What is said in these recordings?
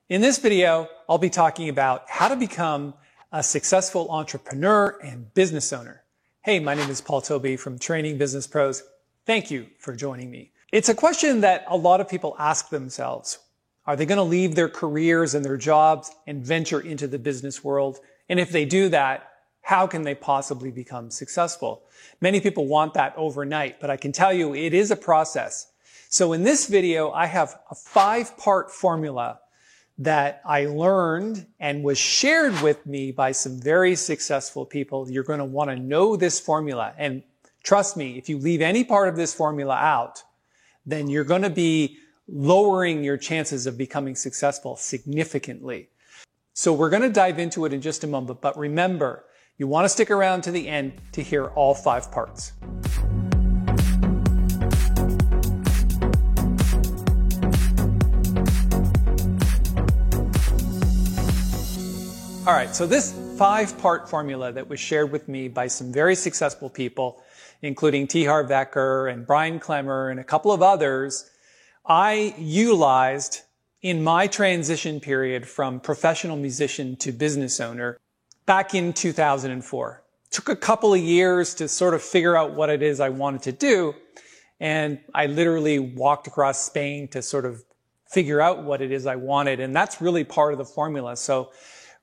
In this video, I'll be talking about how to become a successful entrepreneur and business owner. Hey, my name is Paul Toby from Training Business Pros. Thank you for joining me. It's a question that a lot of people ask themselves. Are they going to leave their careers and their jobs and venture into the business world? And if they do that, how can they possibly become successful? Many people want that overnight, but I can tell you it is a process. So in this video, I have a 5-part formula that I learned and was shared with me by some very successful people. You're going to want to know this formula. And trust me, if you leave any part of this formula out, then you're going to be lowering your chances of becoming successful significantly. So we're going to dive into it in just a moment. But remember, you want to stick around to the end to hear all 5 parts. All right, so this 5-part formula that was shared with me by some very successful people, including T. Harv Eker and Brian Clemmer and a couple of others, I utilized in my transition period from professional musician to business owner back in 2004. It took a couple of years to sort of figure out what it is I wanted to do, and I literally walked across Spain to sort of figure out what it is I wanted, and that's really part of the formula. So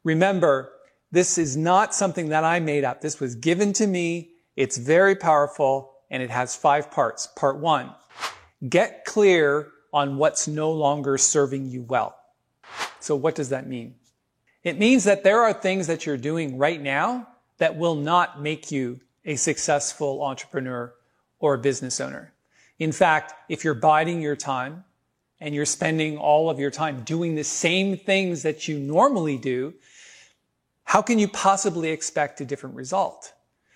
remember, this is not something that I made up. This was given to me. It's very powerful, and it has 5 parts. Part 1, get clear on what's no longer serving you well. So what does that mean? It means that there are things that you're doing right now that will not make you a successful entrepreneur or a business owner. In fact, if you're biding your time and you're spending all of your time doing the same things that you normally do, how can you possibly expect a different result?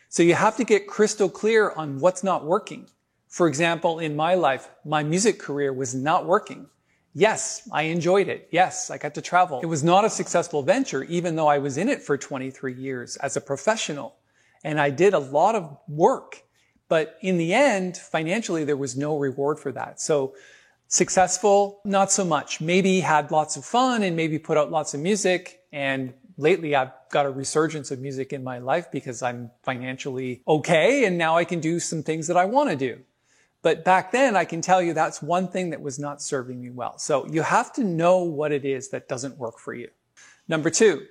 So you have to get crystal clear on what's not working. For example, in my life, my music career was not working. Yes, I enjoyed it. Yes, I got to travel. It was not a successful venture, even though I was in it for 23 years as a professional. And I did a lot of work. But in the end, financially, there was no reward for that. So successful, not so much. Maybe had lots of fun and maybe put out lots of music. And lately, I've got a resurgence of music in my life because I'm financially okay. And now I can do some things that I want to do. But back then, I can tell you that's one thing that was not serving me well. So you have to know what it is that doesn't work for you. Number 2,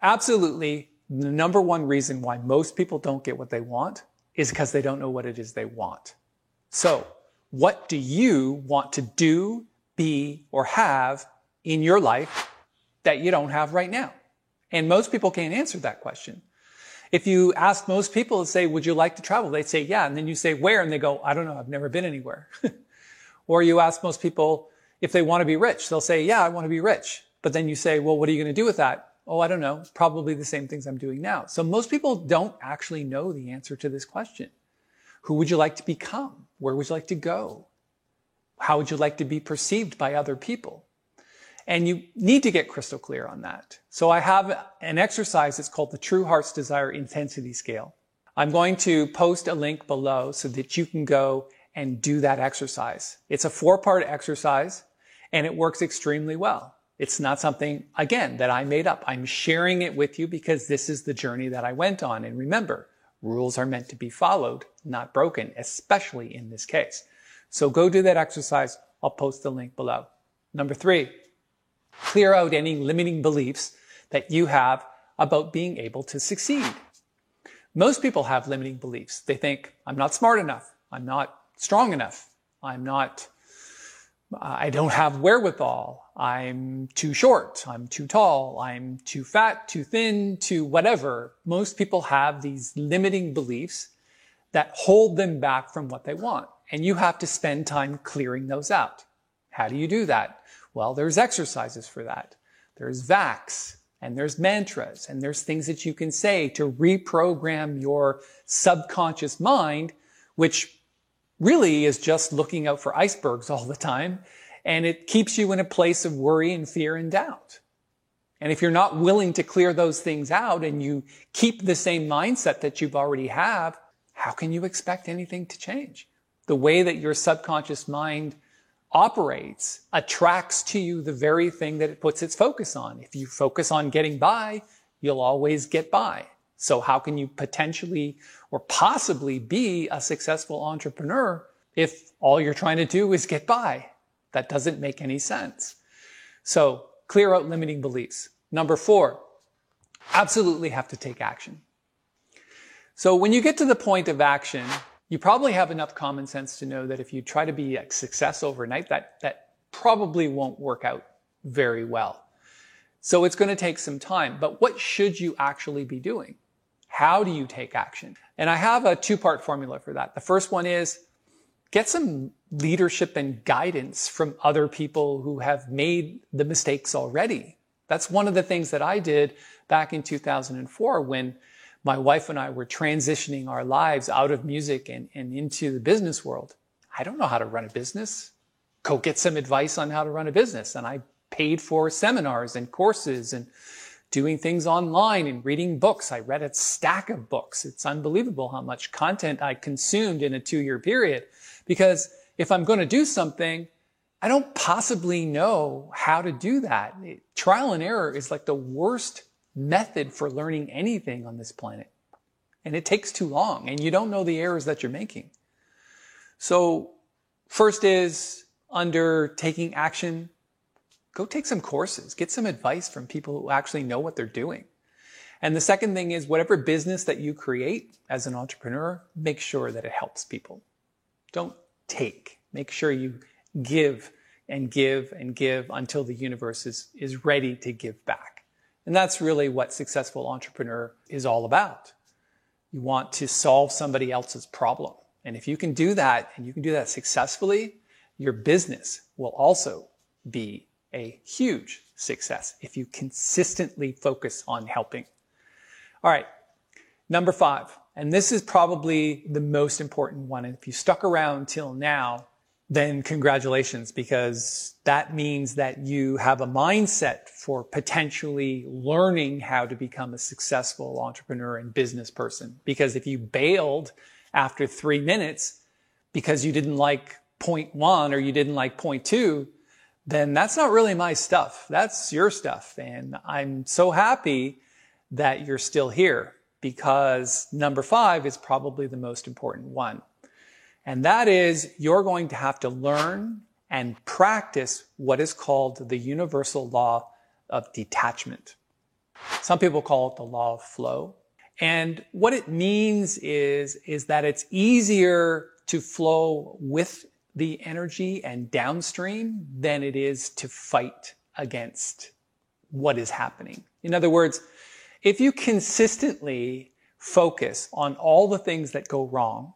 absolutely the number one reason why most people don't get what they want is because they don't know what it is they want. So what do you want to do, be, or have in your life that you don't have right now? And most people can't answer that question. If you ask most people and say, would you like to travel? They'd say, yeah. And then you say, where? And they go, I don't know. I've never been anywhere. Or you ask most people if they want to be rich. They'll say, yeah, I want to be rich. But then you say, well, what are you going to do with that? Oh, I don't know. Probably the same things I'm doing now. So most people don't actually know the answer to this question. Who would you like to become? Where would you like to go? How would you like to be perceived by other people? And you need to get crystal clear on that. So I have an exercise that's called the True Heart's Desire Intensity Scale. I'm going to post a link below so that you can go and do that exercise. It's a 4-part exercise, and it works extremely well. It's not something, again, that I made up. I'm sharing it with you because this is the journey that I went on. And remember, rules are meant to be followed, not broken, especially in this case. So go do that exercise. I'll post the link below. Number 3. Clear out any limiting beliefs that you have about being able to succeed. Most people have limiting beliefs. They think, I'm not smart enough. I'm not strong enough. I don't have wherewithal. I'm too short. I'm too tall. I'm too fat, too thin, too whatever. Most people have these limiting beliefs that hold them back from what they want. And you have to spend time clearing those out. How do you do that? Well, there's exercises for that. There's VAX, and there's mantras, and there's things that you can say to reprogram your subconscious mind, which really is just looking out for icebergs all the time, and it keeps you in a place of worry and fear and doubt. And if you're not willing to clear those things out and you keep the same mindset that you've already have, how can you expect anything to change? The way that your subconscious mind operates attracts to you the very thing that it puts its focus on. If you focus on getting by, you'll always get by. So how can you potentially or possibly be a successful entrepreneur if all you're trying to do is get by? That doesn't make any sense. So clear out limiting beliefs. Number 4, absolutely have to take action. So when you get to the point of action, you probably have enough common sense to know that if you try to be a success overnight, that probably won't work out very well. So it's going to take some time. But what should you actually be doing? How do you take action? And I have a 2-part formula for that. The first one is get some leadership and guidance from other people who have made the mistakes already. That's one of the things that I did back in 2004 when my wife and I were transitioning our lives out of music and into the business world. I don't know how to run a business. Go get some advice on how to run a business. And I paid for seminars and courses and doing things online and reading books. I read a stack of books. It's unbelievable how much content I consumed in a 2-year period. Because if I'm going to do something, I don't possibly know how to do that. Trial and error is like the worst method for learning anything on this planet. And it takes too long, and you don't know the errors that you're making. So first is under taking action, go take some courses, get some advice from people who actually know what they're doing. And the second thing is whatever business that you create as an entrepreneur, make sure that it helps people. Don't take. Make sure you give and give and give until the universe is ready to give back. And that's really what successful entrepreneur is all about. You want to solve somebody else's problem. And if you can do that, and you can do that successfully, your business will also be a huge success if you consistently focus on helping. All right, number 5. And this is probably the most important one. And if you stuck around till now, then congratulations, because that means that you have a mindset for potentially learning how to become a successful entrepreneur and business person. Because if you bailed after 3 minutes because you didn't like point 1 or you didn't like point 2, then that's not really my stuff. That's your stuff. And I'm so happy that you're still here, because number 5 is probably the most important one. And that is, you're going to have to learn and practice what is called the universal law of detachment. Some people call it the law of flow. And what it means is that it's easier to flow with the energy and downstream than it is to fight against what is happening. In other words, if you consistently focus on all the things that go wrong,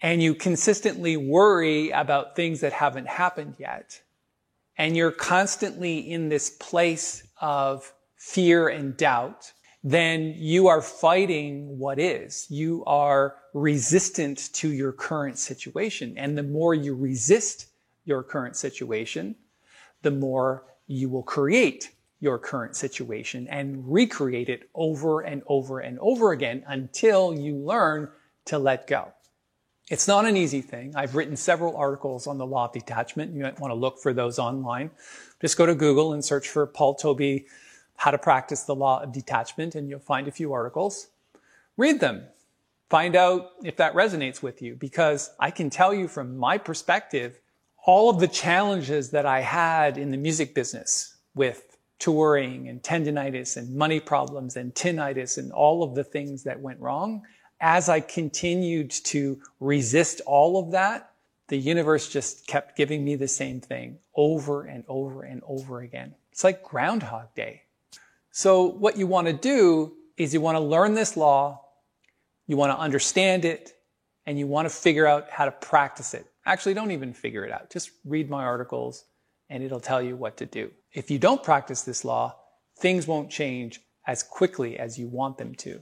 and you consistently worry about things that haven't happened yet, and you're constantly in this place of fear and doubt, then you are fighting what is. You are resistant to your current situation. And the more you resist your current situation, the more you will create your current situation and recreate it over and over and over again until you learn to let go. It's not an easy thing. I've written several articles on the law of detachment. You might want to look for those online. Just go to Google and search for Paul Toby, how to practice the law of detachment, and you'll find a few articles. Read them. Find out if that resonates with you, because I can tell you from my perspective, all of the challenges that I had in the music business with touring and tendinitis and money problems and tinnitus and all of the things that went wrong, as I continued to resist all of that, the universe just kept giving me the same thing over and over and over again. It's like Groundhog Day. So what you want to do is you want to learn this law, you want to understand it, and you want to figure out how to practice it. Actually, don't even figure it out. Just read my articles and it'll tell you what to do. If you don't practice this law, things won't change as quickly as you want them to.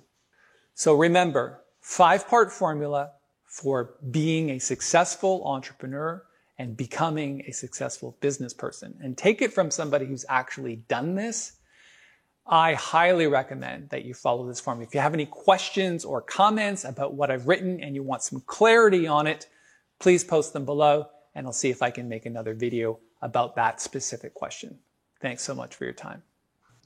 So remember, 5-part formula for being a successful entrepreneur and becoming a successful business person. And take it from somebody who's actually done this. I highly recommend that you follow this formula. If you have any questions or comments about what I've written and you want some clarity on it, please post them below. and I'll see if I can make another video about that specific question. Thanks so much for your time.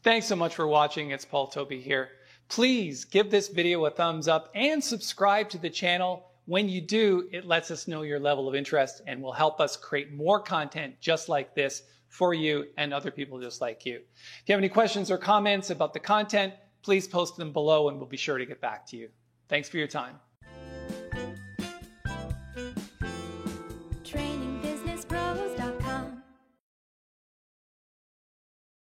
Thanks so much for watching. It's Paul Toby here. Please give this video a thumbs up and subscribe to the channel. When you do, it lets us know your level of interest and will help us create more content just like this for you and other people just like you. If you have any questions or comments about the content, please post them below and we'll be sure to get back to you. Thanks for your time.